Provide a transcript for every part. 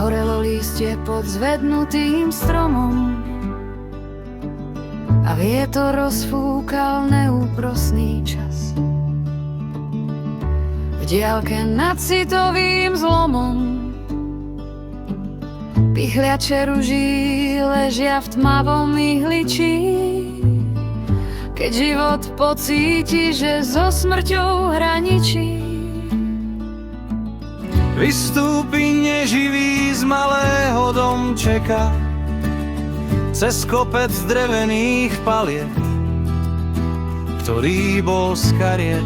Horelo lístie pod zvednutým stromom a vietor rozfúkal neúprosný čas. V diaľke nad citovým zlomom pichliače ruží ležia v tmavom ihličí. Keď život pocíti, že so smrťou hraničí, vystúpi neživý z malého domčeka cez kopec drevených paliet, ktorý bol z kariet.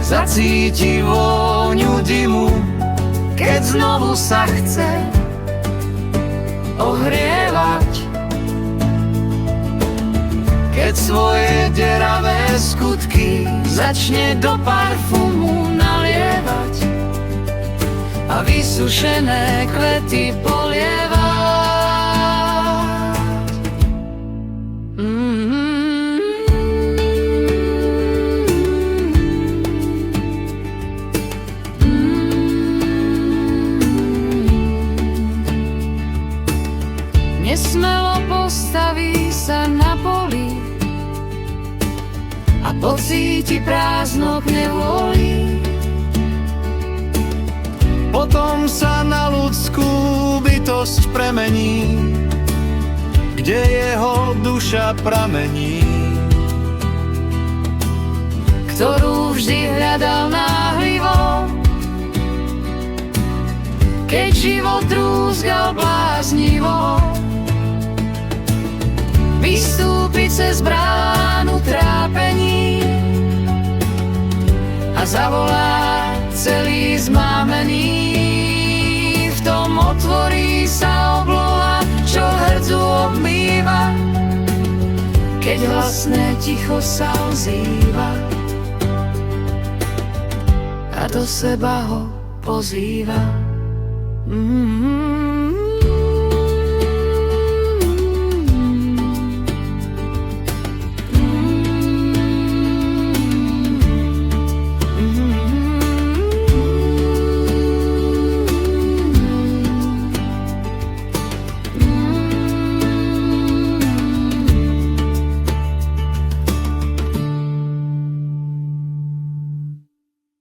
Zacíti vôňu dymu, keď znovu sa chce ohrievať, keď svoje deravé skutky začne do parfumu nalievať a vysušené kvety polievať. Nesmelo postaví sa na poli a pocíti prázdno nevôli. Potom sa na ľudskú bytosť premení, kde jeho duša pramení, ktorú vždy hľadal náhlivo, keď život rúzgal bláznivo. Vystúpiť cez bránu trápení a zavolá celý zmámený. V tom otvorí sa obloha, čo hrdzu obmýva, keď hlasné ticho sa ozýva a do seba ho pozýva.